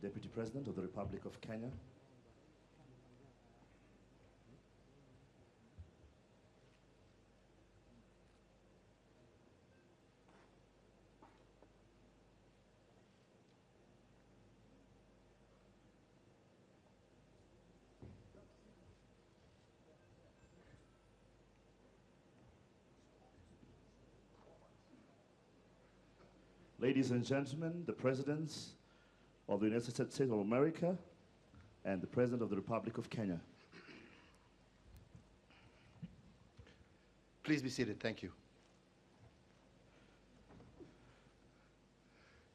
Deputy President of the Republic of Kenya. Ladies and gentlemen, the Presidents of the United States of America and the President of the Republic of Kenya. Please be seated. Thank you.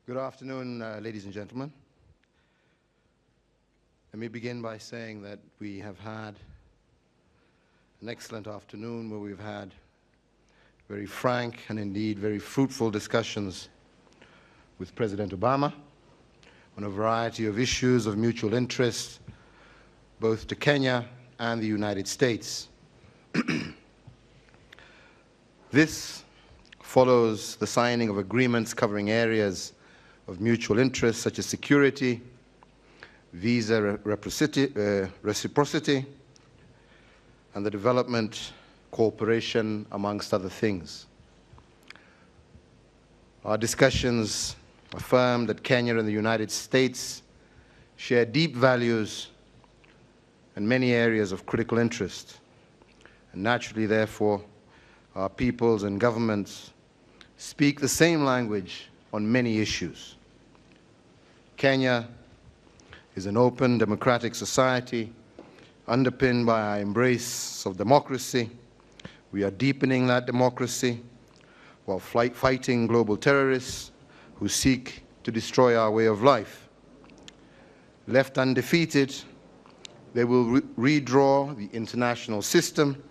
Good afternoon, ladies and gentlemen. Let me begin by saying that we have had an excellent afternoon where we've had very frank and indeed very fruitful discussions with President Obama on a variety of issues of mutual interest, both to Kenya and the United States. This follows the signing of agreements covering areas of mutual interest such as security, visa reciprocity, and the development cooperation, amongst other things. Our discussions affirmed that Kenya and the United States share deep values and many areas of critical interest. And naturally, therefore, our peoples and governments speak the same language on many issues. Kenya is an open, democratic society underpinned by our embrace of democracy. We are deepening that democracy while fighting global terrorists who seek to destroy our way of life. Left undefeated, they will redraw the international system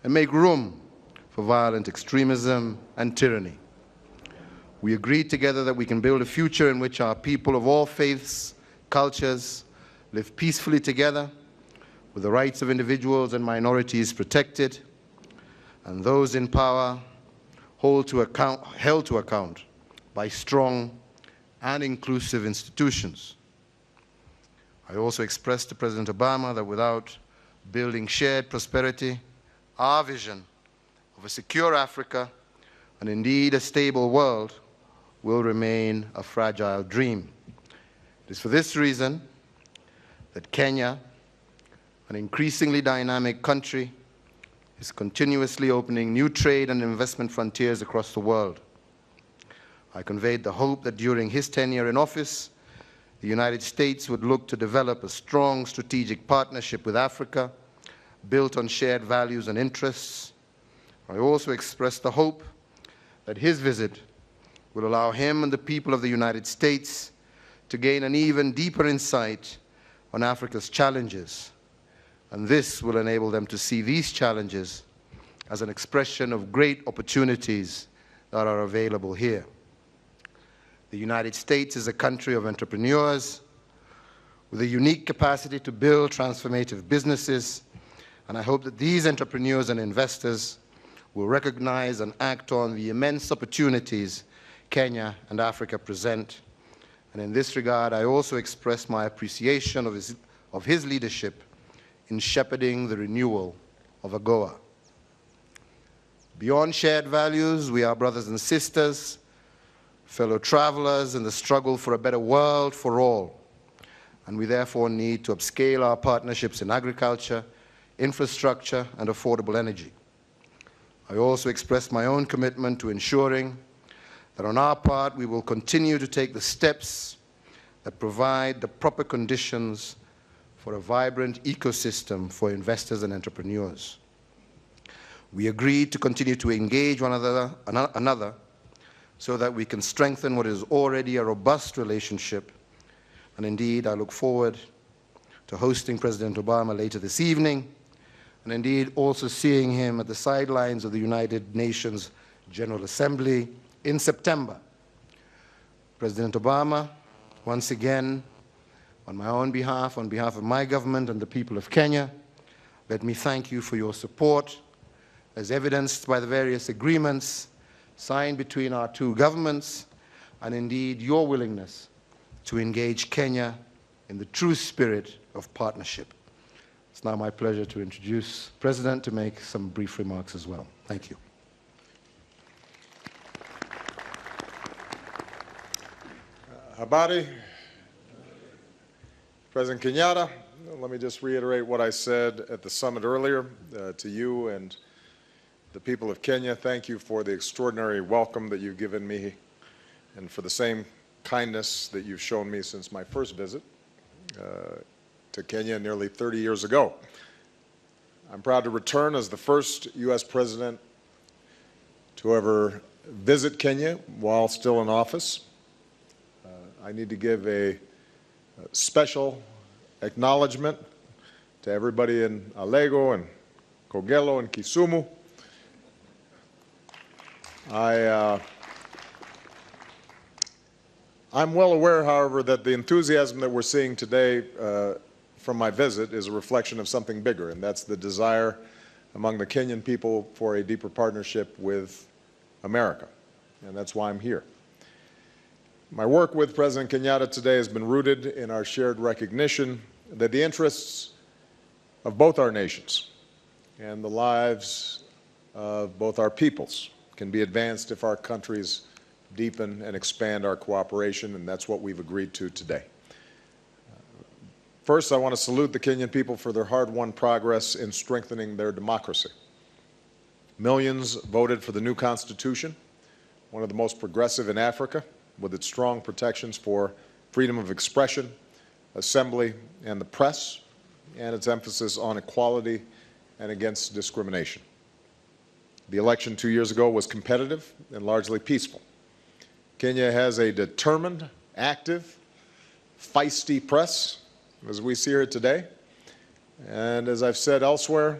and make room for violent extremism and tyranny. We agreed together that we can build a future in which our people of all faiths, cultures, live peacefully together, with the rights of individuals and minorities protected, and those in power held to account by strong and inclusive institutions. I also expressed to President Obama that without building shared prosperity, our vision of a secure Africa and indeed a stable world will remain a fragile dream. It is for this reason that Kenya, an increasingly dynamic country, is continuously opening new trade and investment frontiers across the world. I conveyed the hope that during his tenure in office, the United States would look to develop a strong strategic partnership with Africa, built on shared values and interests. I also expressed the hope that his visit will allow him and the people of the United States to gain an even deeper insight on Africa's challenges, and this will enable them to see these challenges as an expression of great opportunities that are available here. The United States is a country of entrepreneurs with a unique capacity to build transformative businesses, and I hope that these entrepreneurs and investors will recognize and act on the immense opportunities Kenya and Africa present. And in this regard, I also express my appreciation of his leadership in shepherding the renewal of AGOA. Beyond shared values, we are brothers and sisters, fellow travelers in the struggle for a better world for all. And we therefore need to upscale our partnerships in agriculture, infrastructure, and affordable energy. I also express my own commitment to ensuring that on our part we will continue to take the steps that provide the proper conditions for a vibrant ecosystem for investors and entrepreneurs. We agreed to continue to engage one another so that we can strengthen what is already a robust relationship. And indeed, I look forward to hosting President Obama later this evening, and indeed also seeing him at the sidelines of the United Nations General Assembly in September. President Obama, once again, on my own behalf, on behalf of my government and the people of Kenya, let me thank you for your support, as evidenced by the various agreements signed between our two governments, and indeed your willingness to engage Kenya in the true spirit of partnership. It's now my pleasure to introduce the President to make some brief remarks as well. Thank you. Habari, President Kenyatta, let me just reiterate what I said at the summit earlier to you and the people of Kenya. Thank you for the extraordinary welcome that you've given me and for the same kindness that you've shown me since my first visit to Kenya nearly 30 years ago. I'm proud to return as the first U.S. president to ever visit Kenya while still in office. I need to give a special acknowledgement to everybody in Alego and Kogelo and Kisumu. I'm well aware, however, that the enthusiasm that we're seeing today from my visit is a reflection of something bigger, and that's the desire among the Kenyan people for a deeper partnership with America, and that's why I'm here. My work with President Kenyatta today has been rooted in our shared recognition that the interests of both our nations and the lives of both our peoples can be advanced if our countries deepen and expand our cooperation, and that's what we've agreed to today. First, I want to salute the Kenyan people for their hard-won progress in strengthening their democracy. Millions voted for the new constitution, one of the most progressive in Africa, with its strong protections for freedom of expression, assembly, and the press, and its emphasis on equality and against discrimination. The election 2 years ago was competitive and largely peaceful. Kenya has a determined, active, feisty press, as we see here today. And as I've said elsewhere,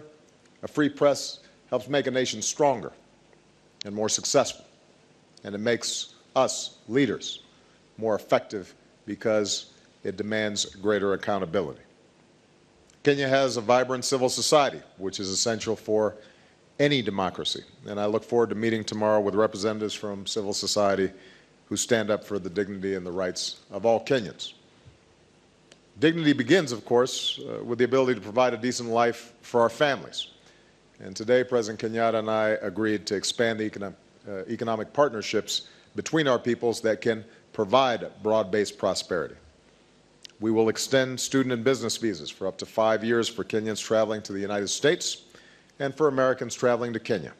a free press helps make a nation stronger and more successful. And it makes us, leaders, more effective because it demands greater accountability. Kenya has a vibrant civil society, which is essential for any democracy. And I look forward to meeting tomorrow with representatives from civil society who stand up for the dignity and the rights of all Kenyans. Dignity begins, of course, with the ability to provide a decent life for our families. And today, President Kenyatta and I agreed to expand the economic partnerships between our peoples that can provide broad-based prosperity. We will extend student and business visas for up to 5 years for Kenyans traveling to the United States and for Americans traveling to Kenya.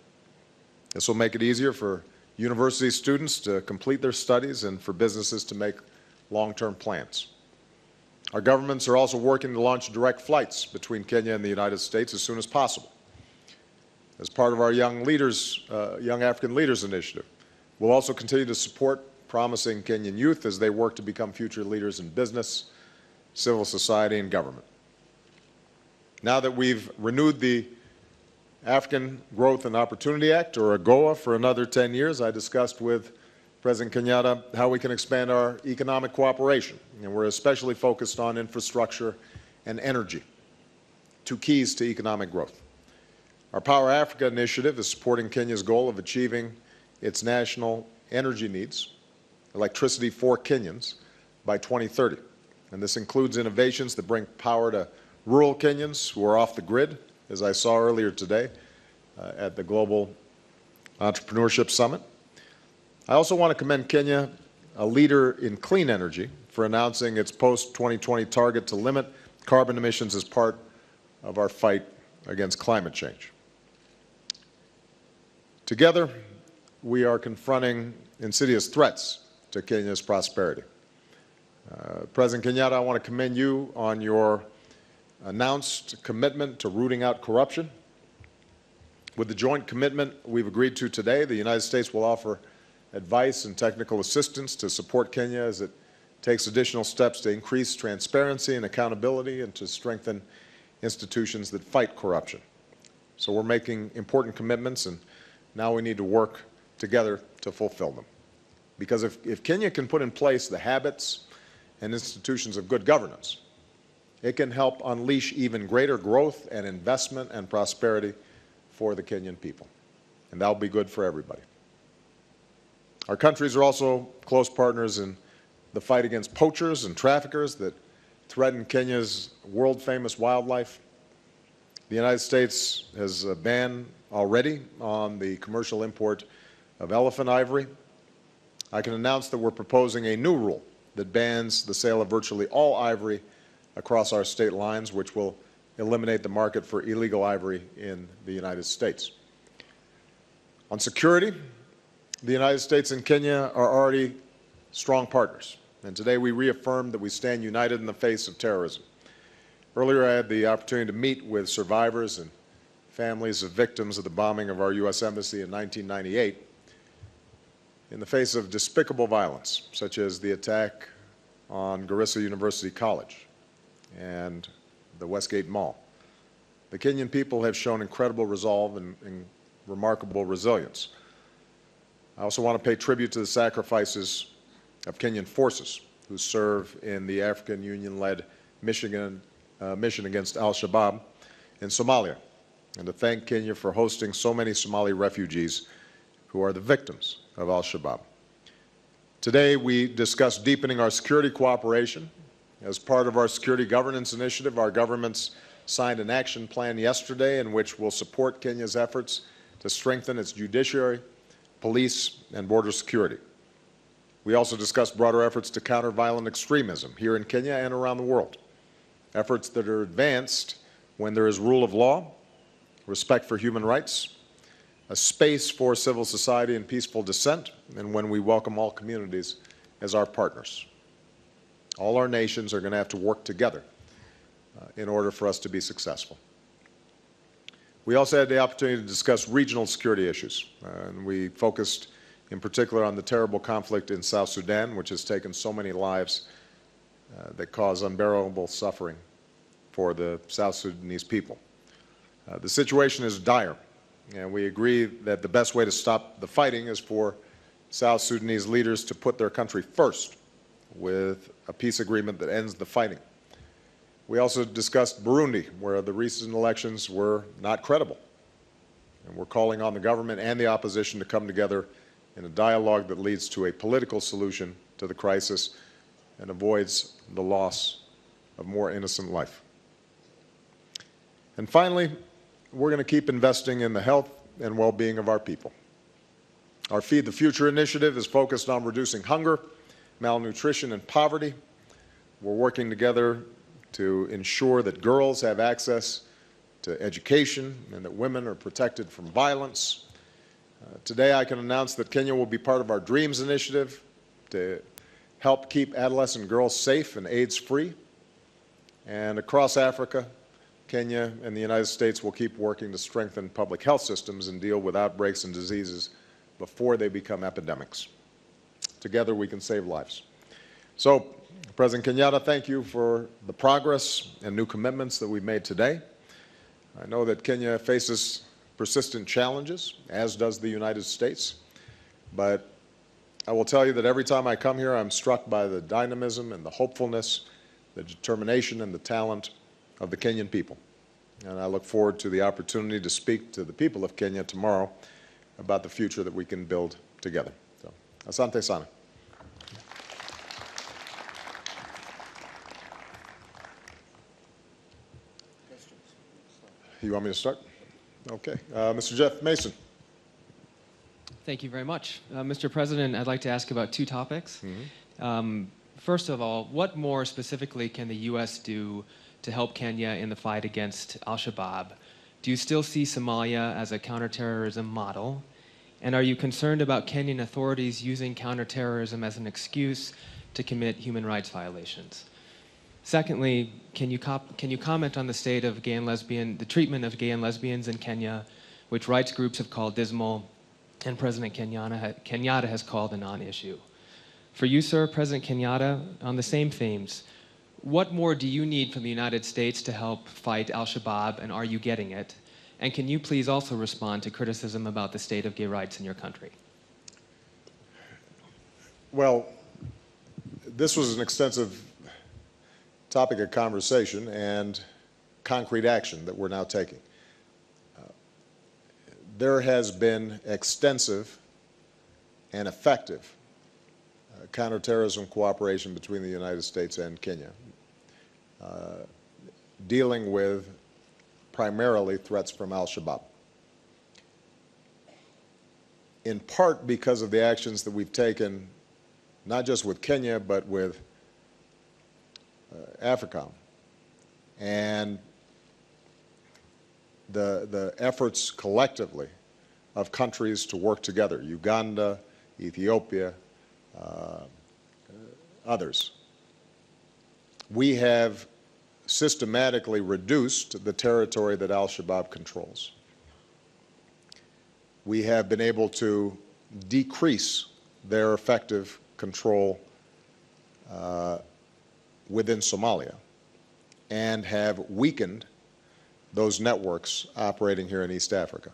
This will make it easier for university students to complete their studies and for businesses to make long-term plans. Our governments are also working to launch direct flights between Kenya and the United States as soon as possible. As part of our Young African Leaders Initiative, we'll also continue to support promising Kenyan youth as they work to become future leaders in business, civil society, and government. Now that we've renewed the African Growth and Opportunity Act, or AGOA, for another 10 years, I discussed with President Kenyatta how we can expand our economic cooperation, and we're especially focused on infrastructure and energy, two keys to economic growth. Our Power Africa initiative is supporting Kenya's goal of achieving its national energy needs, electricity for Kenyans, by 2030. And this includes innovations that bring power to rural Kenyans who are off the grid, as I saw earlier today at the Global Entrepreneurship Summit. I also want to commend Kenya, a leader in clean energy, for announcing its post-2020 target to limit carbon emissions as part of our fight against climate change. Together, we are confronting insidious threats to Kenya's prosperity. President Kenyatta, I want to commend you on your announced commitment to rooting out corruption. With the joint commitment we've agreed to today, the United States will offer advice and technical assistance to support Kenya as it takes additional steps to increase transparency and accountability and to strengthen institutions that fight corruption. So we're making important commitments, and now we need to work together to fulfill them. Because if Kenya can put in place the habits and institutions of good governance, it can help unleash even greater growth and investment and prosperity for the Kenyan people. And that'll be good for everybody. Our countries are also close partners in the fight against poachers and traffickers that threaten Kenya's world-famous wildlife. The United States has a ban already on the commercial import of elephant ivory. I can announce that we're proposing a new rule that bans the sale of virtually all ivory across our state lines, which will eliminate the market for illegal ivory in the United States. On security, the United States and Kenya are already strong partners, and today we reaffirmed that we stand united in the face of terrorism. Earlier, I had the opportunity to meet with survivors and families of victims of the bombing of our U.S. Embassy in 1998. In the face of despicable violence, such as the attack on Garissa University College and the Westgate Mall, the Kenyan people have shown incredible resolve and remarkable resilience. I also want to pay tribute to the sacrifices of Kenyan forces who serve in the African Union-led mission against al-Shabaab in Somalia, and to thank Kenya for hosting so many Somali refugees who are the victims of al-Shabaab. Today, we discuss deepening our security cooperation. As part of our security governance initiative, our governments signed an action plan yesterday in which we'll support Kenya's efforts to strengthen its judiciary, police, and border security. We also discussed broader efforts to counter violent extremism here in Kenya and around the world, efforts that are advanced when there is rule of law, respect for human rights, a space for civil society and peaceful dissent, and when we welcome all communities as our partners. All our nations are going to have to work together in order for us to be successful. We also had the opportunity to discuss regional security issues, and we focused in particular on the terrible conflict in South Sudan, which has taken so many lives that cause unbearable suffering for the South Sudanese people. The situation is dire, and we agree that the best way to stop the fighting is for South Sudanese leaders to put their country first with a peace agreement that ends the fighting. We also discussed Burundi, where the recent elections were not credible. And we're calling on the government and the opposition to come together in a dialogue that leads to a political solution to the crisis and avoids the loss of more innocent life. And finally, we're going to keep investing in the health and well-being of our people. Our Feed the Future initiative is focused on reducing hunger, malnutrition, and poverty. We're working together to ensure that girls have access to education and that women are protected from violence. Today, I can announce that Kenya will be part of our Dreams initiative to help keep adolescent girls safe and AIDS-free. And across Africa, Kenya and the United States will keep working to strengthen public health systems and deal with outbreaks and diseases before they become epidemics. Together, we can save lives. So, President Kenyatta, thank you for the progress and new commitments that we've made today. I know that Kenya faces persistent challenges, as does the United States, but I will tell you that every time I come here, I'm struck by the dynamism and the hopefulness, the determination and the talent of the Kenyan people. And I look forward to the opportunity to speak to the people of Kenya tomorrow about the future that we can build together. So, asante sana. You want me to start? Okay. Mr. Jeff Mason. Thank you very much. Mr. President, I'd like to ask about two topics. First of all, what more specifically can the U.S. do to help Kenya in the fight against al-Shabaab? Do you still see Somalia as a counterterrorism model? And are you concerned about Kenyan authorities using counterterrorism as an excuse to commit human rights violations? Secondly, can you comment on the state of the treatment of gay and lesbians in Kenya, which rights groups have called dismal, and President Kenyatta has called a non-issue? For you, sir, President Kenyatta, on the same themes, what more do you need from the United States to help fight al-Shabaab, and are you getting it? And can you please also respond to criticism about the state of gay rights in your country? Well, this was an extensive topic of conversation and concrete action that we're now taking. There has been extensive and effective counterterrorism cooperation between the United States and Kenya. dealing with primarily threats from al-Shabaab. In part because of the actions that we've taken, not just with Kenya, but with AFRICOM, and the efforts collectively of countries to work together, Uganda, Ethiopia, others. We have systematically reduced the territory that al-Shabaab controls. We have been able to decrease their effective control within Somalia and have weakened those networks operating here in East Africa.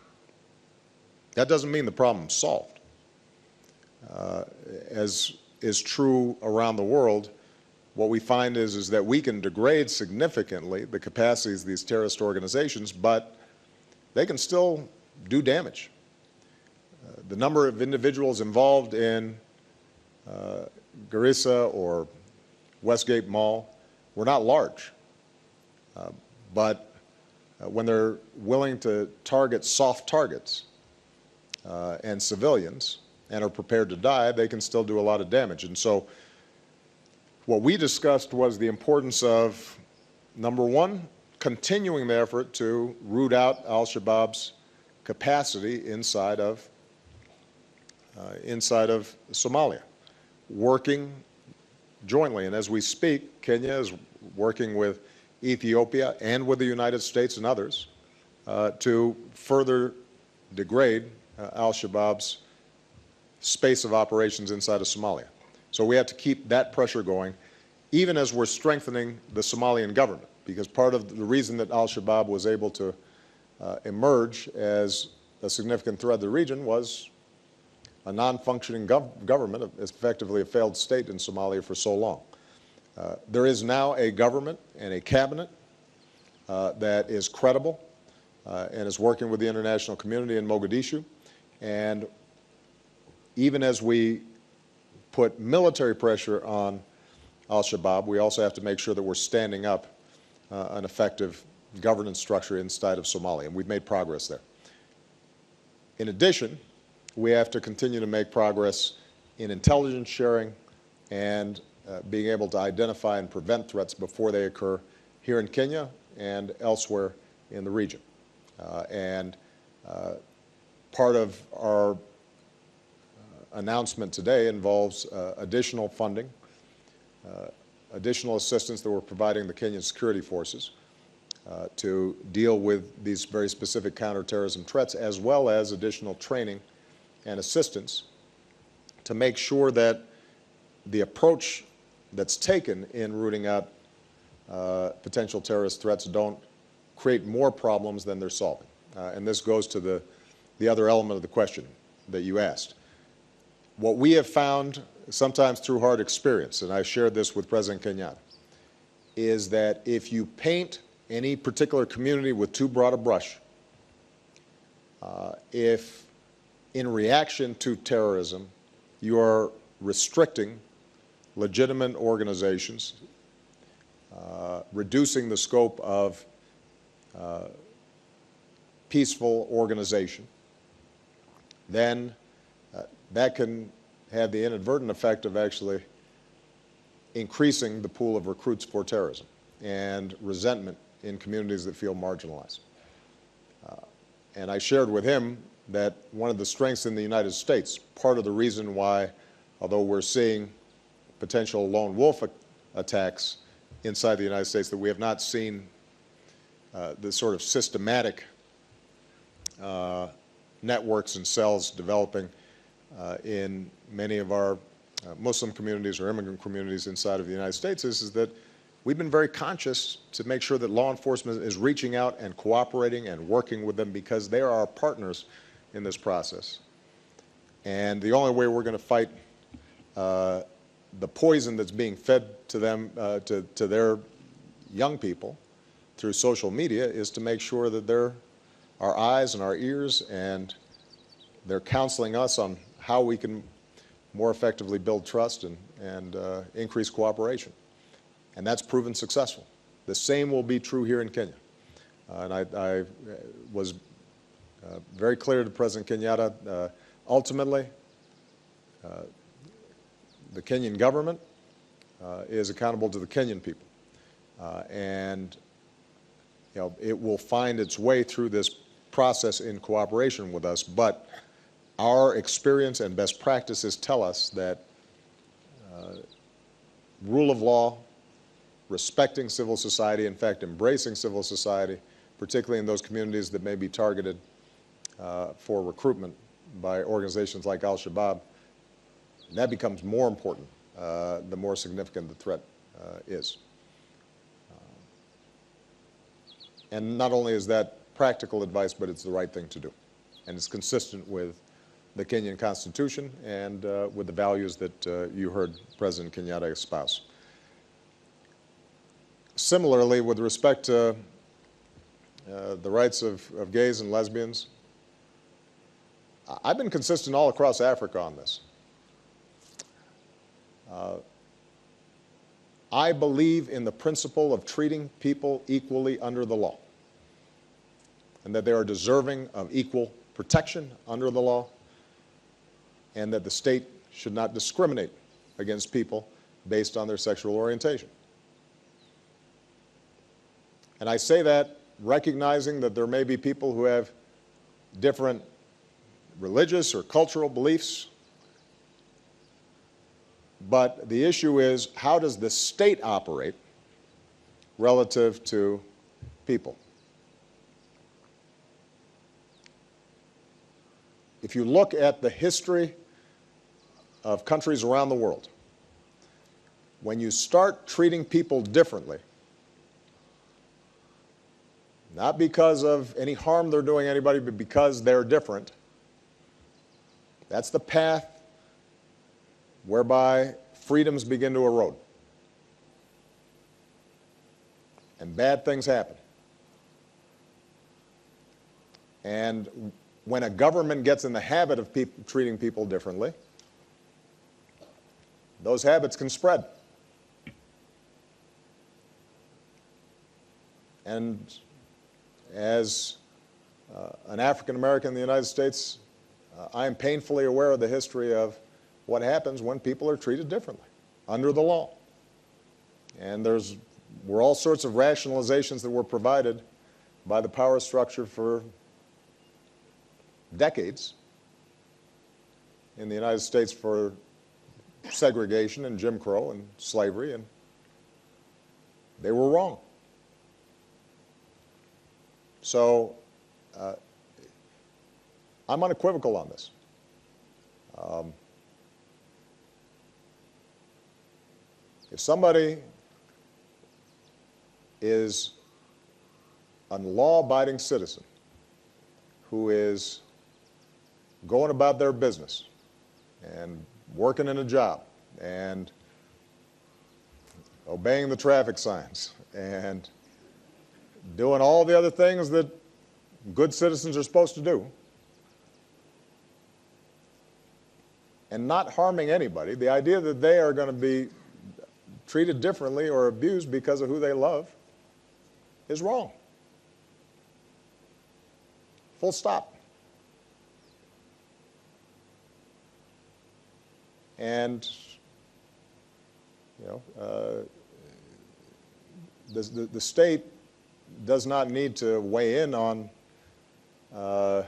That doesn't mean the problem's solved. As is true around the world, what we find is that we can degrade significantly the capacities of these terrorist organizations, but they can still do damage. The number of individuals involved in Garissa or Westgate Mall were not large, but when they're willing to target soft targets and civilians and are prepared to die, they can still do a lot of damage. And so what we discussed was the importance of, number one, continuing the effort to root out al-Shabaab's capacity inside of Somalia, working jointly. And as we speak, Kenya is working with Ethiopia and with the United States and others to further degrade al-Shabaab's space of operations inside of Somalia. So we have to keep that pressure going, even as we're strengthening the Somalian government, because part of the reason that al-Shabaab was able to emerge as a significant threat to the region was a non-functioning government, effectively a failed state in Somalia for so long. There is now a government and a cabinet that is credible and is working with the international community in Mogadishu. And even as we put military pressure on al-Shabaab, we also have to make sure that we're standing up an effective governance structure inside of Somalia, and we've made progress there. In addition, we have to continue to make progress in intelligence sharing and being able to identify and prevent threats before they occur here in Kenya and elsewhere in the region. Part of our announcement today involves additional funding, additional assistance that we're providing the Kenyan security forces to deal with these very specific counterterrorism threats, as well as additional training and assistance to make sure that the approach that's taken in rooting out potential terrorist threats don't create more problems than they're solving. And this goes to the other element of the question that you asked. What we have found, sometimes through hard experience, and I shared this with President Kenyatta, is that if you paint any particular community with too broad a brush, if in reaction to terrorism you are restricting legitimate organizations, reducing the scope of peaceful organization, then that can have the inadvertent effect of actually increasing the pool of recruits for terrorism and resentment in communities that feel marginalized. And I shared with him that one of the strengths in the United States, part of the reason why, although we're seeing potential lone wolf attacks inside the United States, that we have not seen the sort of systematic networks and cells developing in many of our Muslim communities or immigrant communities inside of the United States is that we've been very conscious to make sure that law enforcement is reaching out and cooperating and working with them, because they are our partners in this process. And the only way we're going to fight the poison that's being fed to them, to their young people through social media, is to make sure that they're our eyes and our ears, and they're counseling us on how we can more effectively build trust and increase cooperation. And that's proven successful. The same will be true here in Kenya. And I was very clear to President Kenyatta, ultimately, the Kenyan government is accountable to the Kenyan people. And you know, it will find its way through this process in cooperation with us, but our experience and best practices tell us that rule of law, respecting civil society, in fact, embracing civil society, particularly in those communities that may be targeted for recruitment by organizations like Al-Shabaab, that becomes more important the more significant the threat is. And not only is that practical advice, but it's the right thing to do. And it's consistent with the Kenyan Constitution and with the values that you heard President Kenyatta espouse. Similarly, with respect to the rights of gays and lesbians, I've been consistent all across Africa on this. I believe in the principle of treating people equally under the law, and that they are deserving of equal protection under the law, and that the state should not discriminate against people based on their sexual orientation. And I say that recognizing that there may be people who have different religious or cultural beliefs, but the issue is, how does the state operate relative to people? If you look at the history of countries around the world, when you start treating people differently, not because of any harm they're doing anybody, but because they're different, that's the path whereby freedoms begin to erode. And bad things happen. And when a government gets in the habit of treating people differently, those habits can spread. And as an African American in the United States, I am painfully aware of the history of what happens when people are treated differently under the law. And were all sorts of rationalizations that were provided by the power structure for decades in the United States for segregation and Jim Crow and slavery, and they were wrong. So I'm unequivocal on this. If somebody is a law-abiding citizen who is going about their business and working in a job and obeying the traffic signs and doing all the other things that good citizens are supposed to do, and not harming anybody, the idea that they are going to be treated differently or abused because of who they love is wrong. Full stop. And, you know, the state does not need to weigh in on, you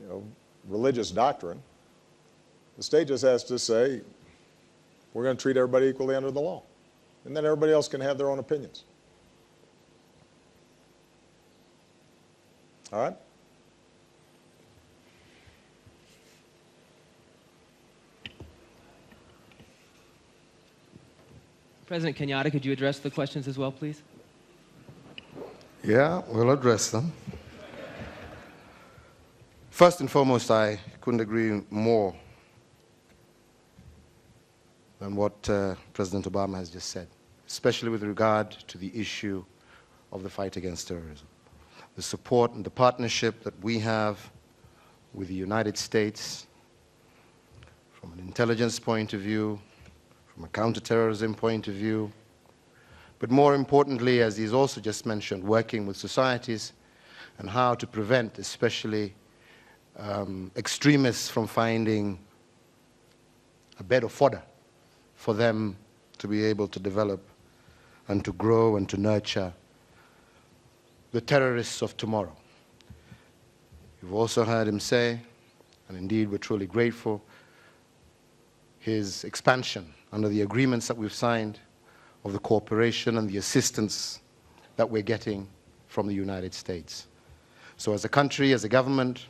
know, religious doctrine. The state just has to say, we're going to treat everybody equally under the law. And then everybody else can have their own opinions. All right? President Kenyatta, could you address the questions as well, please? Yeah, we'll address them. First and foremost, I couldn't agree more than what President Obama has just said, especially with regard to the issue of the fight against terrorism. The support and the partnership that we have with the United States from an intelligence point of view, from a counterterrorism point of view, but more importantly, as he's also just mentioned, working with societies and how to prevent, especially extremists from finding a bed of fodder for them to be able to develop and to grow and to nurture the terrorists of tomorrow. You've also heard him say, and indeed we're truly grateful, his expansion under the agreements that we've signed of the cooperation and the assistance that we're getting from the United States. So as a country, as a government,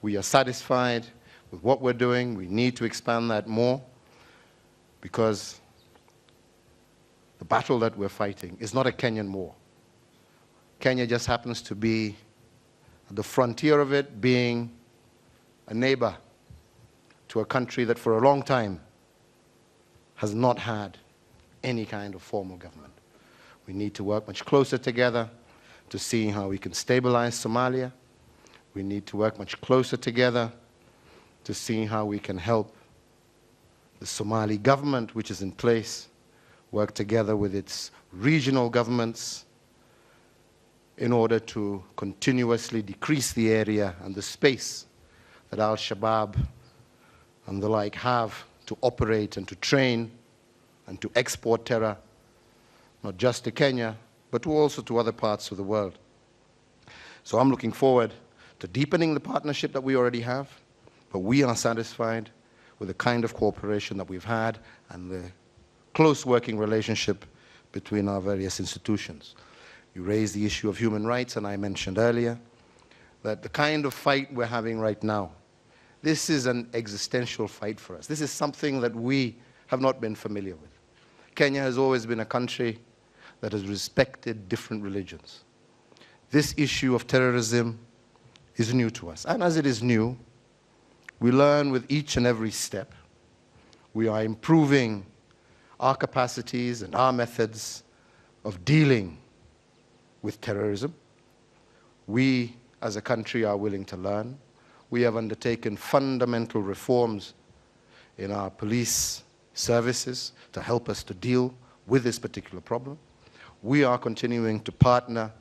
we are satisfied with what we're doing. We need to expand that more because the battle that we're fighting is not a Kenyan war. Kenya just happens to be at the frontier of it, being a neighbor to a country that for a long time has not had any kind of formal government. We need to work much closer together to see how we can stabilize Somalia. We need to work much closer together to see how we can help the Somali government, which is in place, work together with its regional governments in order to continuously decrease the area and the space that Al-Shabaab and the like have to operate and to train and to export terror, not just to Kenya, but also to other parts of the world. So I'm looking forward to deepening the partnership that we already have, but we are satisfied with the kind of cooperation that we've had and the close working relationship between our various institutions. You raised the issue of human rights, and I mentioned earlier that the kind of fight we're having right now, this is an existential fight for us. This is something that we have not been familiar with. Kenya has always been a country that has respected different religions. This issue of terrorism is new to us. And as it is new, we learn with each and every step. We are improving our capacities and our methods of dealing with terrorism. We, as a country, are willing to learn. We have undertaken fundamental reforms in our police services to help us to deal with this particular problem. We are continuing to partner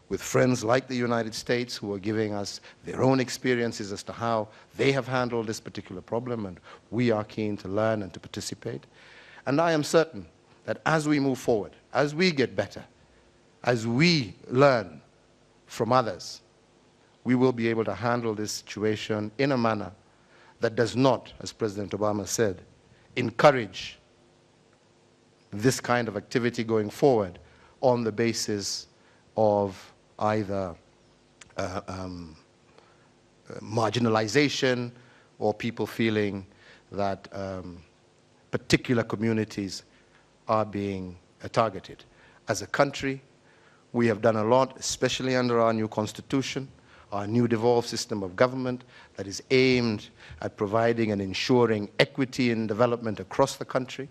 with friends like the United States who are giving us their own experiences as to how they have handled this particular problem, and we are keen to learn and to participate. And I am certain that as we move forward, as we get better, as we learn from others, we will be able to handle this situation in a manner that does not, as President Obama said, encourage this kind of activity going forward on the basis of either marginalization or people feeling that particular communities are being targeted. As a country, we have done a lot, especially under our new constitution, our new devolved system of government that is aimed at providing and ensuring equity and development across the country.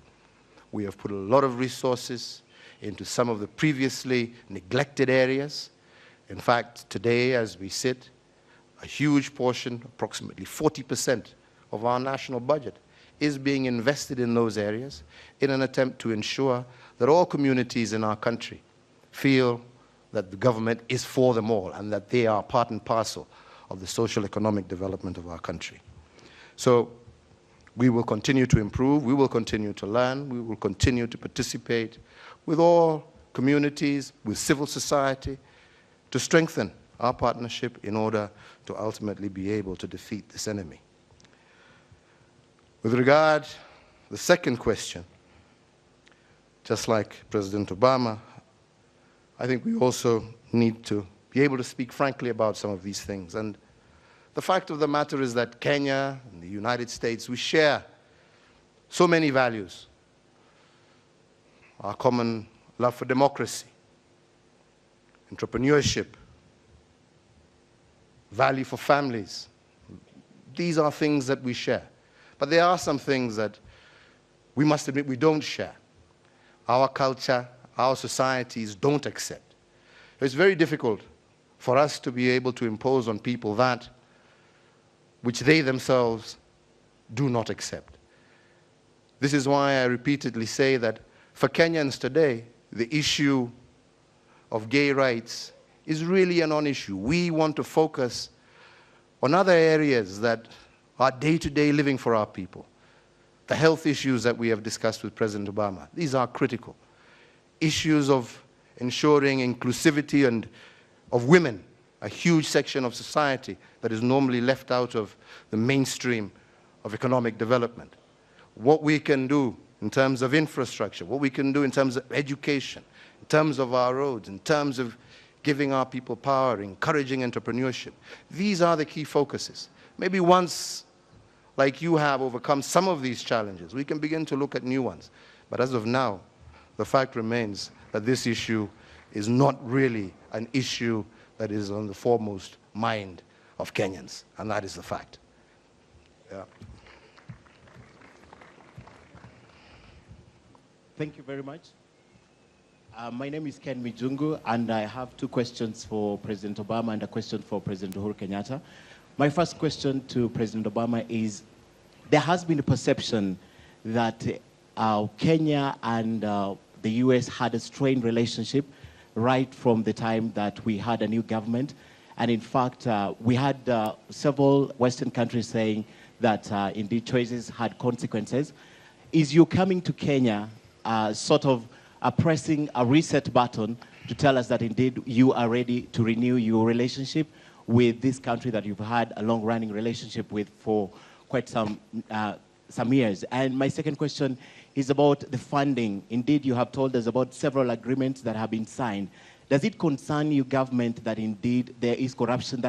We have put a lot of resources into some of the previously neglected areas. In fact, today, as we sit, a huge portion, approximately 40% of our national budget, is being invested in those areas in an attempt to ensure that all communities in our country feel that the government is for them all and that they are part and parcel of the social economic development of our country. So we will continue to improve, we will continue to learn, we will continue to participate with all communities, with civil society, to strengthen our partnership in order to ultimately be able to defeat this enemy. With regard to the second question, just like President Obama, I think we also need to be able to speak frankly about some of these things. And the fact of the matter is that Kenya and the United States, we share so many values. Our common love for democracy, entrepreneurship, value for families. These are things that we share. But there are some things that we must admit we don't share. Our culture, our societies don't accept. It's very difficult for us to be able to impose on people that which they themselves do not accept. This is why I repeatedly say that for Kenyans today, the issue of gay rights is really a non-issue. We want to focus on other areas that are day-to-day living for our people. The health issues that we have discussed with President Obama, these are critical. Issues of ensuring inclusivity and of women, a huge section of society that is normally left out of the mainstream of economic development. What we can do in terms of infrastructure, what we can do in terms of education, in terms of our roads, in terms of giving our people power, encouraging entrepreneurship. These are the key focuses. Maybe once, like you have, overcome some of these challenges, we can begin to look at new ones. But as of now, the fact remains that this issue is not really an issue that is on the foremost mind of Kenyans, and that is the fact. Yeah. Thank you very much. My name is Ken Mijungu, and I have two questions for President Obama and a question for President Uhuru Kenyatta. My first question to President Obama is, there has been a perception that Kenya and the US had a strained relationship right from the time that we had a new government. And in fact, we had several Western countries saying that indeed choices had consequences. Is you coming to Kenya sort of pressing a reset button to tell us that indeed you are ready to renew your relationship with this country that you've had a long-running relationship with for quite some years? And my second question is about the funding. Indeed, you have told us about several agreements that have been signed. Does it concern you, government, that indeed there is corruption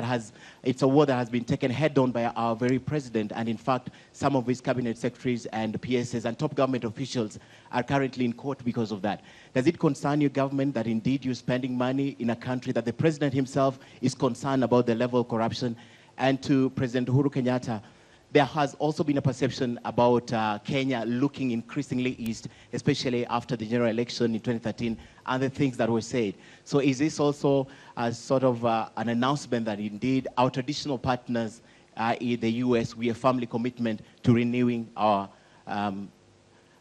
it's a war that has been taken head-on by our very president, and in fact, some of his cabinet secretaries and PSs and top government officials are currently in court because of that? Does it concern you, government, that indeed you're spending money in a country that the president himself is concerned about the level of corruption? And to President Uhuru Kenyatta, there has also been a perception about Kenya looking increasingly east, especially after the general election in 2013 and the things that were said. So is this also a sort of an announcement that indeed our traditional partners, i.e. the US, we have firmly commitment to renewing our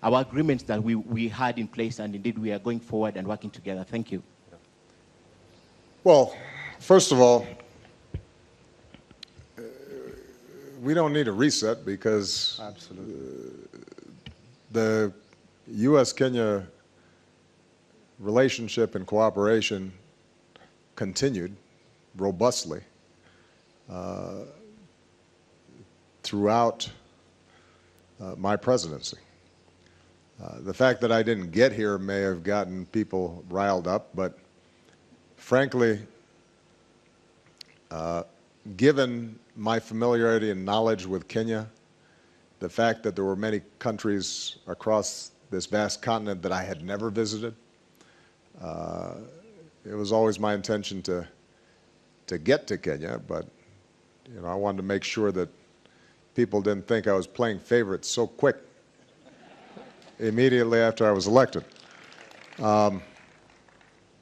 agreements that we had in place, and indeed we are going forward and working together? Thank you. Well, first of all, we don't need a reset because the U.S.-Kenya relationship and cooperation continued robustly throughout my presidency. The fact that I didn't get here may have gotten people riled up, but frankly, given my familiarity and knowledge with Kenya, the fact that there were many countries across this vast continent that I had never visited, it was always my intention to get to Kenya, but I wanted to make sure that people didn't think I was playing favorites so quick immediately after I was elected. Now,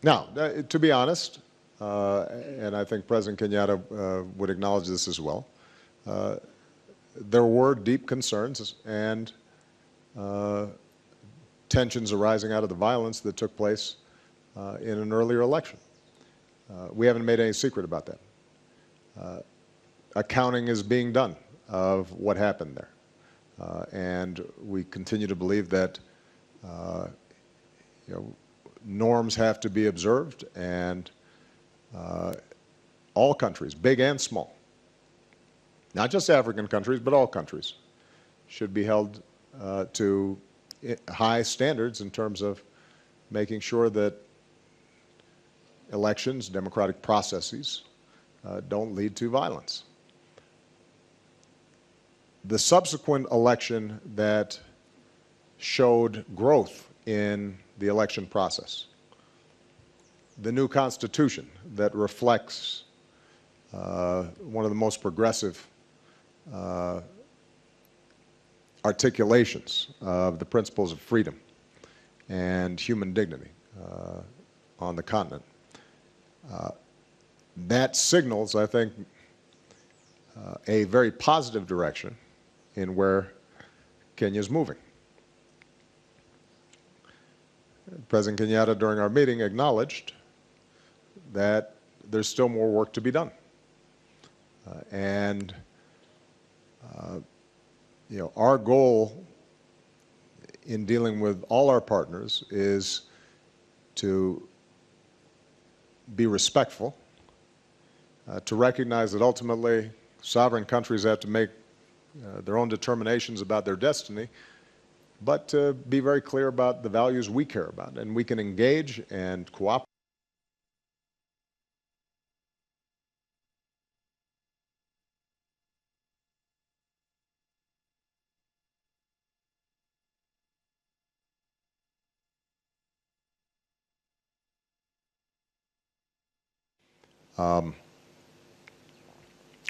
to be honest, and I think President Kenyatta would acknowledge this as well, there were deep concerns and tensions arising out of the violence that took place in an earlier election. We haven't made any secret about that. Accounting is being done of what happened there. And we continue to believe that norms have to be observed, and all countries, big and small, not just African countries, but all countries, should be held to high standards in terms of making sure that elections, democratic processes, don't lead to violence. The subsequent election that showed growth in the election process, the new Constitution that reflects one of the most progressive articulations of the principles of freedom and human dignity on the continent. That signals, I think, a very positive direction in where Kenya is moving. President Kenyatta, during our meeting, acknowledged that there's still more work to be done. Our goal in dealing with all our partners is to be respectful, to recognize that ultimately sovereign countries have to make their own determinations about their destiny, but to be very clear about the values we care about, and we can engage and cooperate.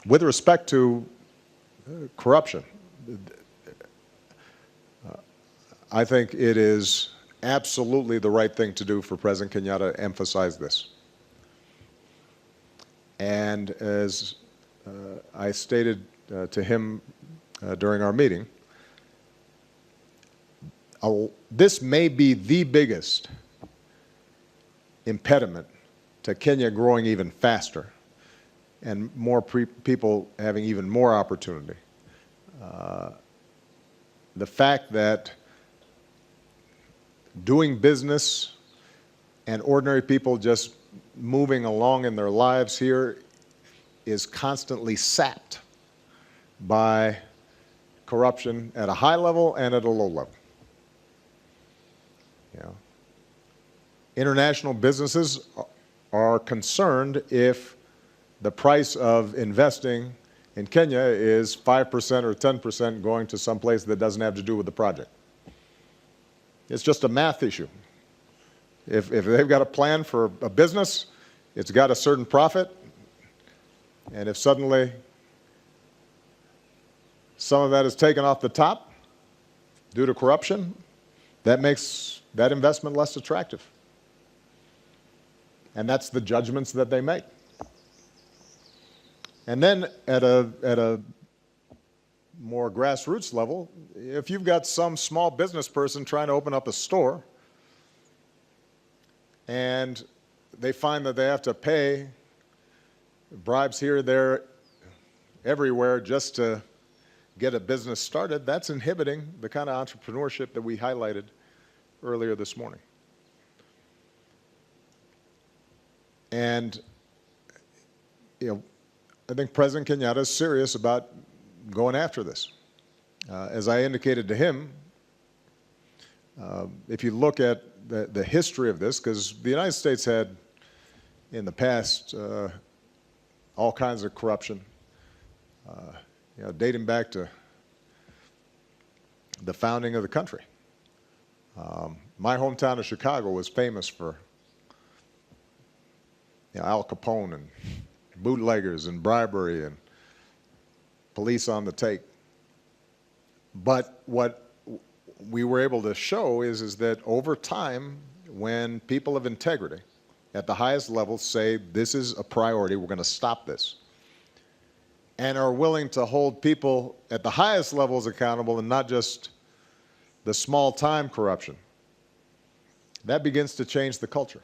With respect to corruption, I think it is absolutely the right thing to do for President Kenyatta to emphasize this. And as I stated to him during our meeting, this may be the biggest impediment to Kenya growing even faster and more people having even more opportunity. The fact that doing business and ordinary people just moving along in their lives here is constantly sapped by corruption at a high level and at a low level. International businesses are concerned if the price of investing in Kenya is 5% or 10% going to some place that doesn't have to do with the project. It's just a math issue. If they've got a plan for a business, it's got a certain profit, and if suddenly some of that is taken off the top due to corruption, that makes that investment less attractive. And that's the judgments that they make. And then at a more grassroots level, if you've got some small business person trying to open up a store and they find that they have to pay bribes here, there, everywhere just to get a business started, that's inhibiting the kind of entrepreneurship that we highlighted earlier this morning. And, I think President Kenyatta is serious about going after this. As I indicated to him, if you look at the history of this, because the United States had in the past all kinds of corruption, dating back to the founding of the country. My hometown of Chicago was famous for Al Capone and bootleggers and bribery and police on the take. But what we were able to show is that over time, when people of integrity at the highest levels say, this is a priority, we're going to stop this, and are willing to hold people at the highest levels accountable and not just the small-time corruption, that begins to change the culture.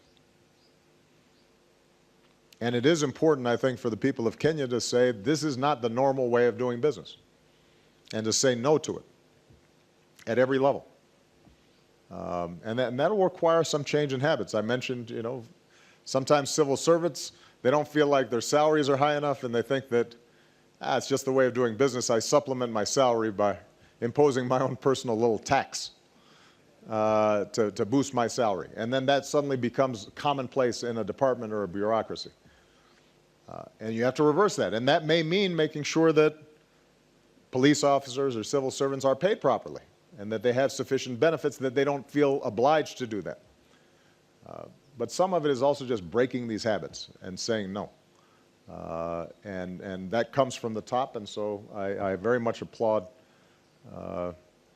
And it is important, I think, for the people of Kenya to say, this is not the normal way of doing business, and to say no to it at every level. And that'll require some change in habits. I mentioned, sometimes civil servants, they don't feel like their salaries are high enough, and they think that, it's just the way of doing business. I supplement my salary by imposing my own personal little tax to boost my salary. And then that suddenly becomes commonplace in a department or a bureaucracy. And you have to reverse that. And that may mean making sure that police officers or civil servants are paid properly and that they have sufficient benefits, that they don't feel obliged to do that. But some of it is also just breaking these habits and saying no. And that comes from the top, and so I very much applaud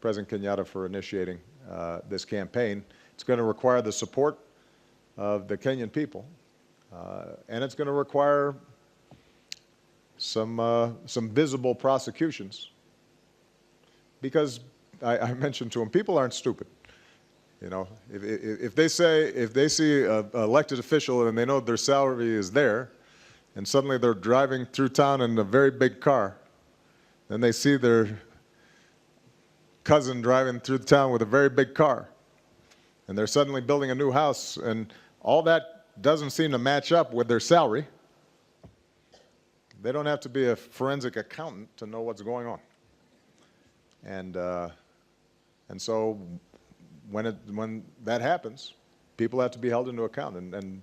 President Kenyatta for initiating this campaign. It's going to require the support of the Kenyan people, and it's going to require some visible prosecutions, because I mentioned to him, people aren't stupid. You know, if they see an elected official and they know their salary is there, and suddenly they're driving through town in a very big car, then they see their cousin driving through the town with a very big car, and they're suddenly building a new house, and all that doesn't seem to match up with their salary. They don't have to be a forensic accountant to know what's going on. And so when that happens, people have to be held into account. And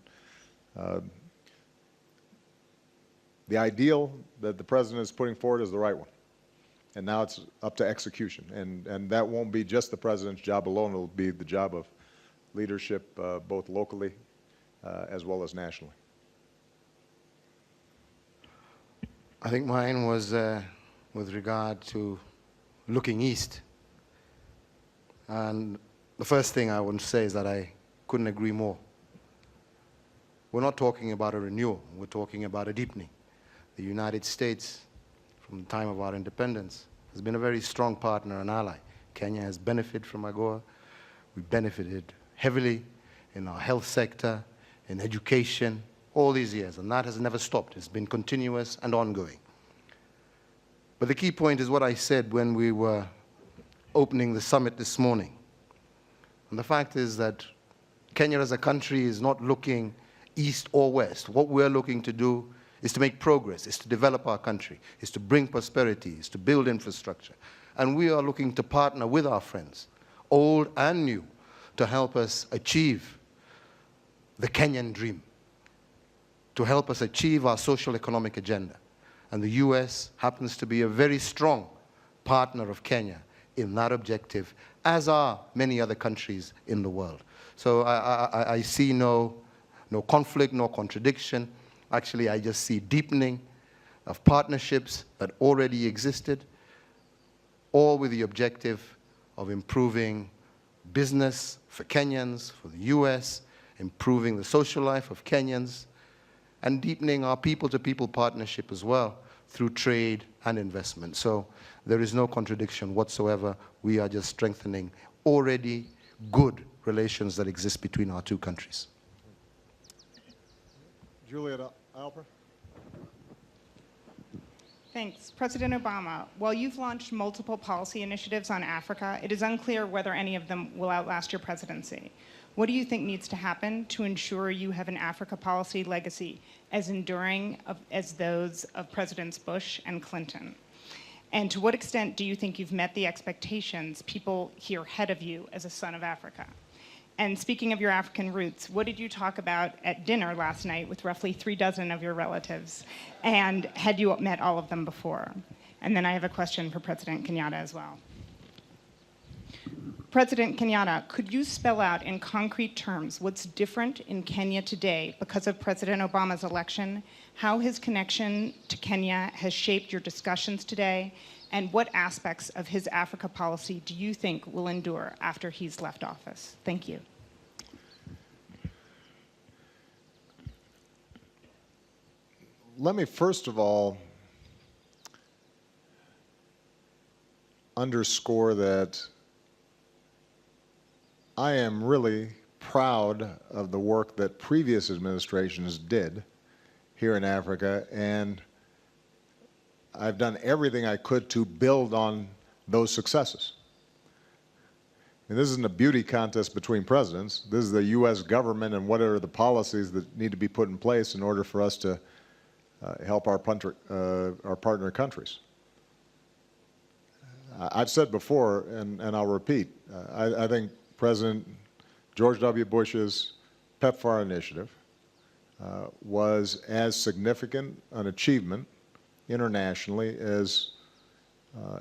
the ideal that the president is putting forward is the right one. And now it's up to execution. And that won't be just the president's job alone. It'll be the job of leadership, both locally as well as nationally. I think mine was with regard to looking east. And the first thing I want to say is that I couldn't agree more. We're not talking about a renewal. We're talking about a deepening. The United States, from the time of our independence, has been a very strong partner and ally. Kenya has benefited from AGOA. We benefited heavily in our health sector, in education, all these years, and that has never stopped. It's been continuous and ongoing. But the key point is what I said when we were opening the summit this morning. And the fact is that Kenya as a country is not looking east or west. What we're looking to do is to make progress, is to develop our country, is to bring prosperity, is to build infrastructure. And we are looking to partner with our friends, old and new, to help us achieve the Kenyan dream, to help us achieve our social economic agenda. And the US happens to be a very strong partner of Kenya in that objective, as are many other countries in the world. So I see no conflict, no contradiction. Actually, I just see deepening of partnerships that already existed, all with the objective of improving business for Kenyans, for the US, improving the social life of Kenyans, and deepening our people-to-people partnership as well through trade and investment. So there is no contradiction whatsoever. We are just strengthening already good relations that exist between our two countries. Juliet Alper. Thanks. President Obama, while you've launched multiple policy initiatives on Africa, it is unclear whether any of them will outlast your presidency. What do you think needs to happen to ensure you have an Africa policy legacy as enduring as those of Presidents Bush and Clinton? And to what extent do you think you've met the expectations people here ahead of you as a son of Africa? And speaking of your African roots, what did you talk about at dinner last night with roughly 36 of your relatives? And had you met all of them before? And then I have a question for President Kenyatta as well. President Kenyatta, could you spell out in concrete terms what's different in Kenya today because of President Obama's election, how his connection to Kenya has shaped your discussions today, and what aspects of his Africa policy do you think will endure after he's left office? Thank you. Let me first of all underscore that I am really proud of the work that previous administrations did here in Africa, and I've done everything I could to build on those successes. And this isn't a beauty contest between presidents. This is the U.S. government and what are the policies that need to be put in place in order for us to help our partner countries. I've said before, and I'll repeat, I think President George W. Bush's PEPFAR initiative was as significant an achievement internationally as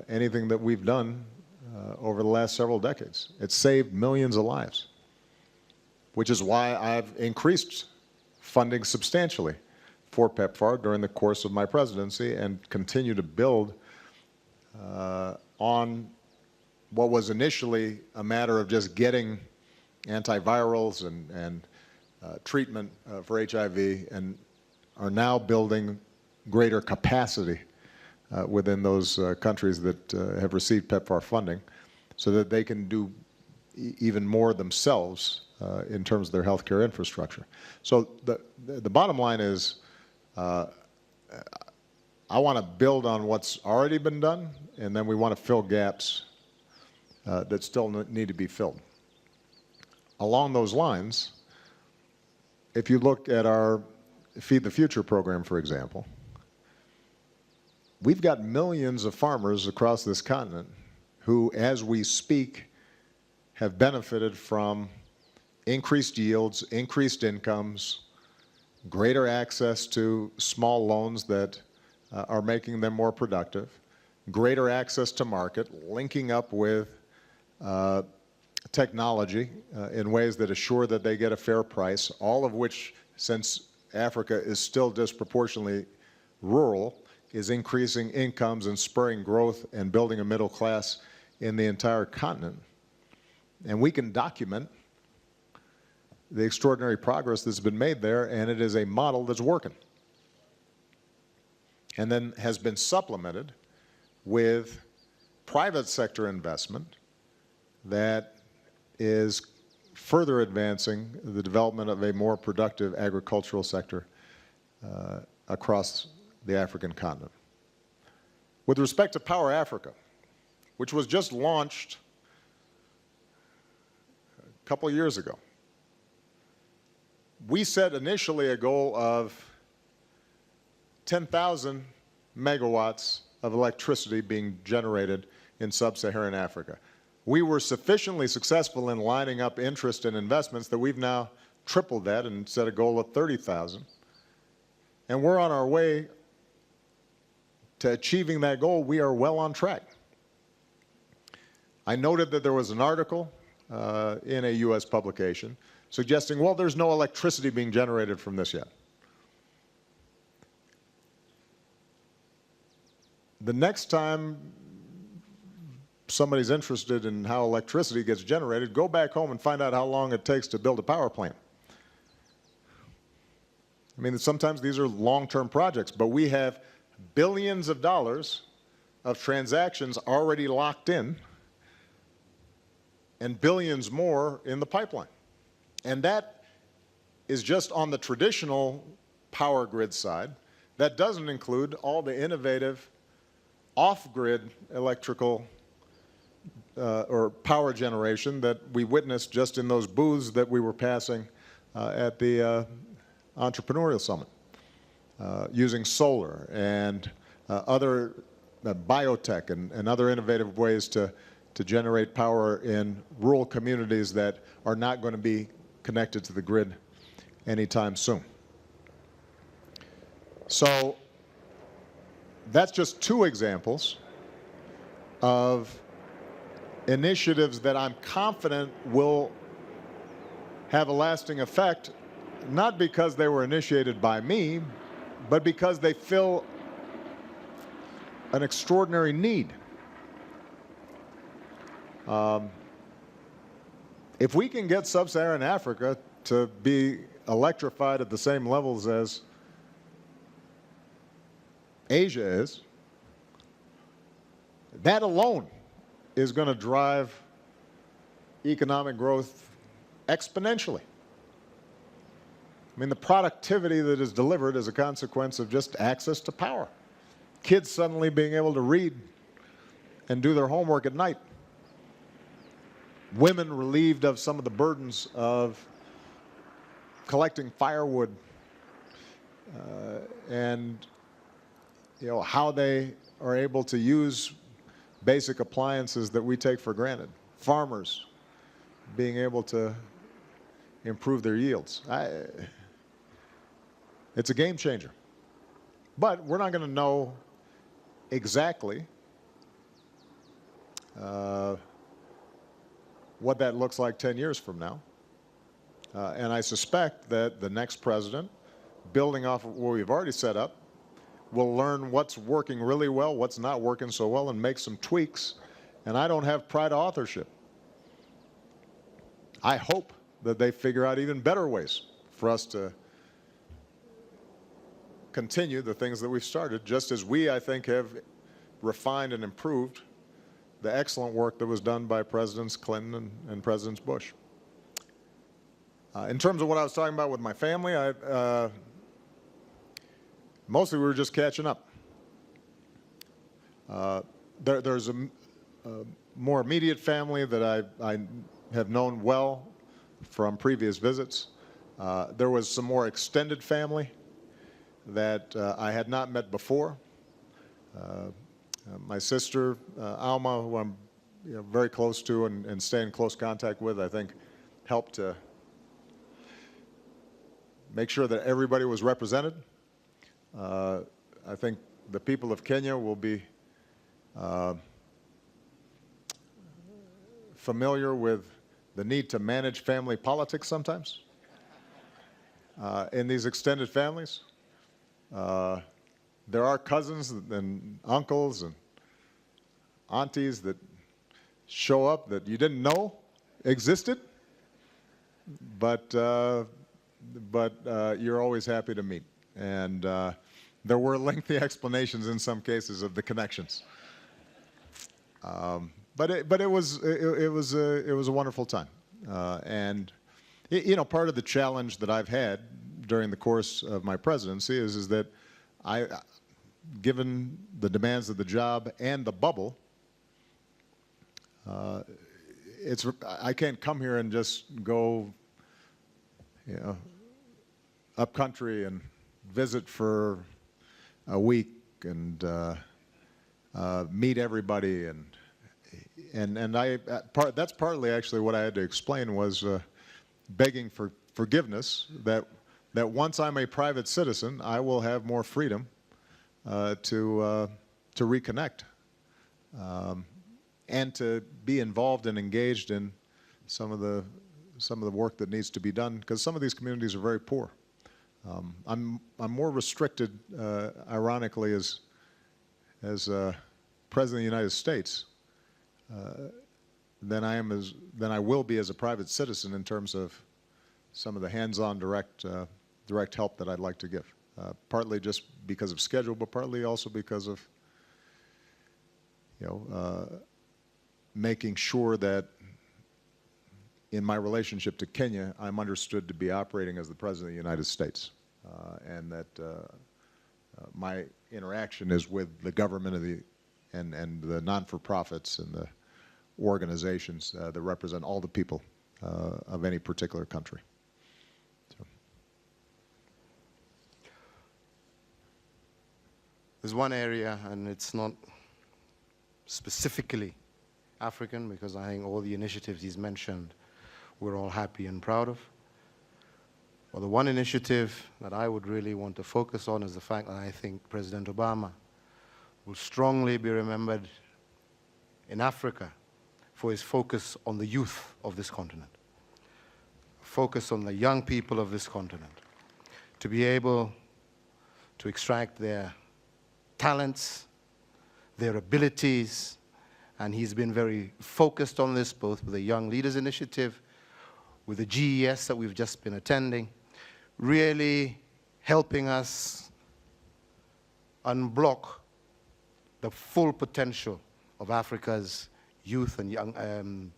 anything that we've done over the last several decades. It saved millions of lives, which is why I've increased funding substantially for PEPFAR during the course of my presidency and continue to build on what was initially a matter of just getting antivirals and treatment for HIV, and are now building greater capacity within those countries that have received PEPFAR funding so that they can do even more themselves in terms of their healthcare infrastructure. So the bottom line is, I want to build on what's already been done, and then we want to fill gaps that still need to be filled. Along those lines, if you look at our Feed the Future program, for example, we've got millions of farmers across this continent who, as we speak, have benefited from increased yields, increased incomes, greater access to small loans that are making them more productive, greater access to market, linking up with technology in ways that assure that they get a fair price, all of which, since Africa is still disproportionately rural, is increasing incomes and spurring growth and building a middle class in the entire continent. And we can document the extraordinary progress that's been made there, and it is a model that's working. And then has been supplemented with private sector investment that is further advancing the development of a more productive agricultural sector across the African continent. With respect to Power Africa, which was just launched a couple of years ago, we set initially a goal of 10,000 megawatts of electricity being generated in sub-Saharan Africa. We were sufficiently successful in lining up interest and investments that we've now tripled that and set a goal of 30,000. And we're on our way to achieving that goal. We are well on track. I noted that there was an article in a U.S. publication suggesting, well, there's no electricity being generated from this yet. The next time somebody's interested in how electricity gets generated, go back home and find out how long it takes to build a power plant. I mean, sometimes these are long-term projects, but we have billions of dollars of transactions already locked in and billions more in the pipeline. And that is just on the traditional power grid side. That doesn't include all the innovative off-grid electrical or power generation that we witnessed just in those booths that we were passing at the Entrepreneurial Summit, using solar and other biotech and other innovative ways to generate power in rural communities that are not going to be connected to the grid anytime soon. So that's just two examples of initiatives that I'm confident will have a lasting effect, not because they were initiated by me, but because they fill an extraordinary need. If we can get sub-Saharan Africa to be electrified at the same levels as Asia is, that alone is going to drive economic growth exponentially. I mean, the productivity that is delivered is a consequence of just access to power. Kids suddenly being able to read and do their homework at night. Women relieved of some of the burdens of collecting firewood and how they are able to use basic appliances that we take for granted. Farmers being able to improve their yields. It's a game changer. But we're not going to know exactly what that looks like 10 years from now. And I suspect that the next president, building off of what we've already set up, will learn what's working really well, what's not working so well, and make some tweaks. And I don't have pride of authorship. I hope that they figure out even better ways for us to continue the things that we've started, just as we, I think, have refined and improved the excellent work that was done by Presidents Clinton and Presidents Bush. In terms of what I was talking about with my family, mostly we were just catching up. There's a more immediate family that I have known well from previous visits. There was some more extended family that I had not met before. My sister, Alma, who I'm very close to and stay in close contact with, I think helped to make sure that everybody was represented. I think the people of Kenya will be familiar with the need to manage family politics sometimes in these extended families. There are cousins and uncles and aunties that show up that you didn't know existed, but you're always happy to meet. And there were lengthy explanations in some cases of the connections. But it was a wonderful time. And part of the challenge that I've had during the course of my presidency is that given the demands of the job and the bubble, I can't come here and just go, up country and visit for a week and meet everybody and that's partly actually what I had to explain was begging for forgiveness that once I'm a private citizen, I will have more freedom to reconnect and to be involved and engaged in some of the work that needs to be done, because some of these communities are very poor. I'm more restricted, ironically, as President of the United States than I will be as a private citizen in terms of some of the hands-on direct help that I'd like to give. Partly just because of schedule, but partly also because of making sure that in my relationship to Kenya, I'm understood to be operating as the President of the United States, and that my interaction is with the government and the non-for-profits and the organizations that represent all the people of any particular country. So. There's one area, and it's not specifically African, because I think all the initiatives he's mentioned we're all happy and proud of. Well, the one initiative that I would really want to focus on is the fact that I think President Obama will strongly be remembered in Africa for his focus on the youth of this continent, focus on the young people of this continent, to be able to extract their talents, their abilities, and he's been very focused on this, both with the Young Leaders Initiative, with the GES that we've just been attending, really helping us unblock the full potential of Africa's youth and young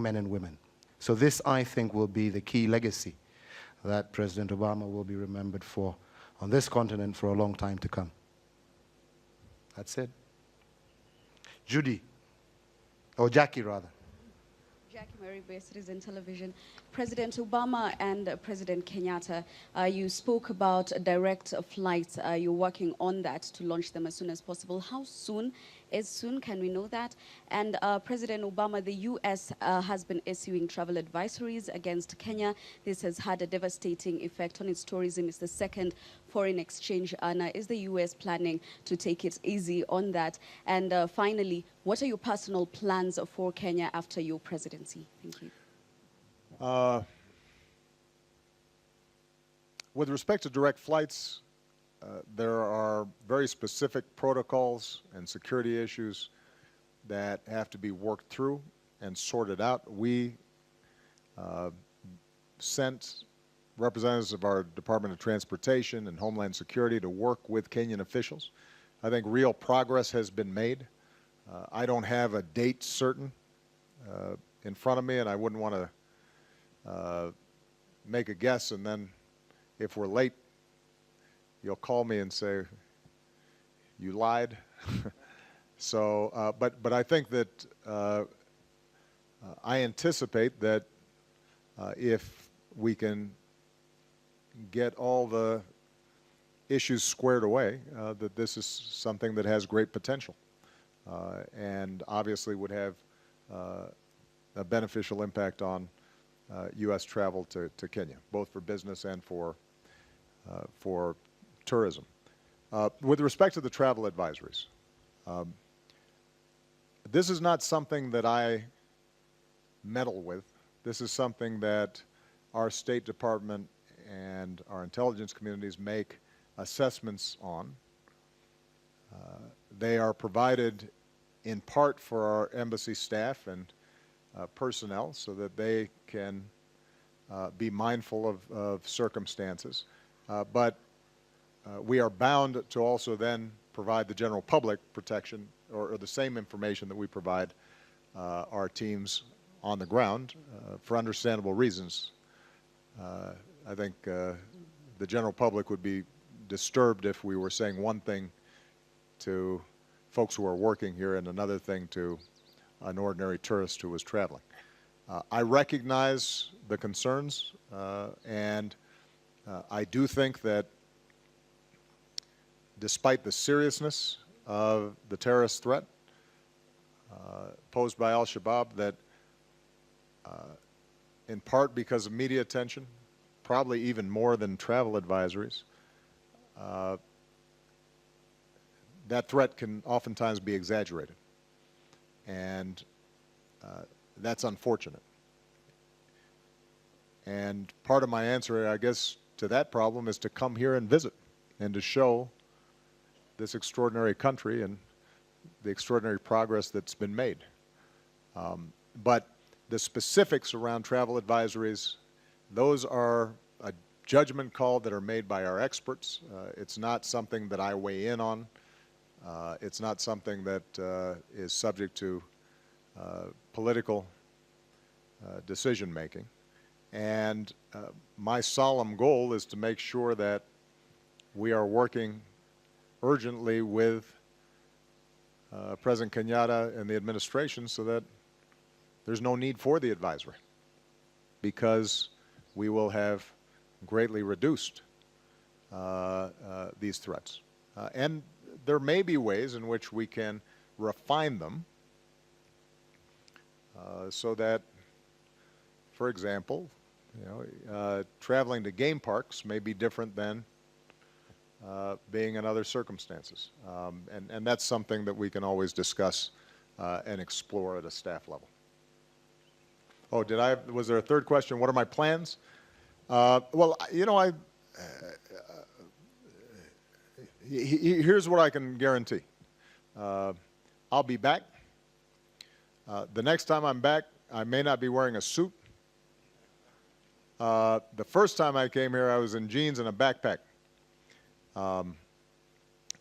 men and women. So this, I think, will be the key legacy that President Obama will be remembered for on this continent for a long time to come. That's it. Judy, or Jackie rather. Jackie Mary, Bay Citizen Television. President Obama and President Kenyatta, you spoke about direct flights. You're working on that to launch them as soon as possible. How soon? As soon, can we know that? And President Obama, the U.S. Has been issuing travel advisories against Kenya. This has had a devastating effect on its tourism. It's the second foreign exchange earner. Is the U.S. planning to take it easy on that? And finally, what are your personal plans for Kenya after your presidency? Thank you. With respect to direct flights, there are very specific protocols and security issues that have to be worked through and sorted out. We sent representatives of our Department of Transportation and Homeland Security to work with Kenyan officials. I think real progress has been made I don't have a date certain in front of me, and I wouldn't want to make a guess, and then if we're late, you'll call me and say, you lied. So, but I think that I anticipate that if we can get all the issues squared away, that this is something that has great potential and obviously would have a beneficial impact on U.S. travel to Kenya, both for business and for tourism. With respect to the travel advisories, this is not something that I meddle with. This is something that our State Department and our intelligence communities make assessments on. They are provided in part for our embassy staff and personnel so that they can be mindful of circumstances. But we are bound to also then provide the general public protection or the same information that we provide our teams on the ground for understandable reasons. I think the general public would be disturbed if we were saying one thing to folks who are working here and another thing to an ordinary tourist who was traveling. I recognize the concerns, and I do think that despite the seriousness of the terrorist threat posed by al-Shabaab, that in part because of media attention, probably even more than travel advisories, that threat can oftentimes be exaggerated. And that's unfortunate. And part of my answer, I guess, to that problem is to come here and visit and to show this extraordinary country and the extraordinary progress that's been made. But the specifics around travel advisories, those are a judgment call that are made by our experts. It's not something that I weigh in on. It's not something that is subject to political decision making. And my solemn goal is to make sure that we are working urgently with President Kenyatta and the administration so that there's no need for the advisory, because we will have greatly reduced these threats. And there may be ways in which we can refine them so that, for example, traveling to game parks may be different than being in other circumstances. And that's something that we can always discuss and explore at a staff level. Oh, was there a third question? What are my plans? Well, here's what I can guarantee. I'll be back. The next time I'm back, I may not be wearing a suit. The first time I came here, I was in jeans and a backpack. One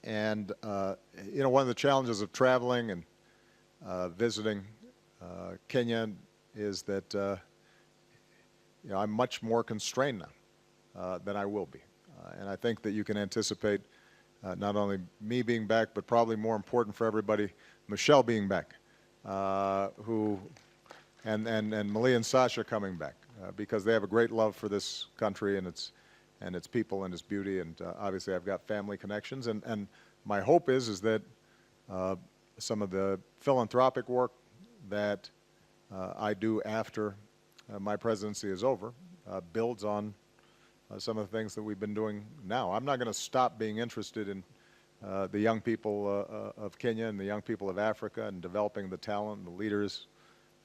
of the challenges of traveling and visiting Kenya is that I'm much more constrained now than I will be. And I think that you can anticipate not only me being back, but probably more important for everybody, Michelle being back, and Malia and Sasha coming back, because they have a great love for this country and its people and its beauty, and obviously I've got family connections. And my hope is that some of the philanthropic work that I do after my presidency is over builds on some of the things that we've been doing now. I'm not going to stop being interested in the young people of Kenya and the young people of Africa and developing the talent and the leaders,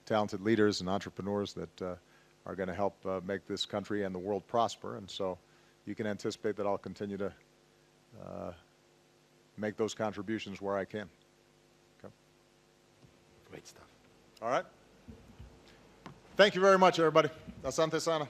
talented leaders and entrepreneurs that are going to help make this country and the world prosper. And so you can anticipate that I'll continue to make those contributions where I can. Okay. Great stuff. All right. Thank you very much, everybody. Asante sana.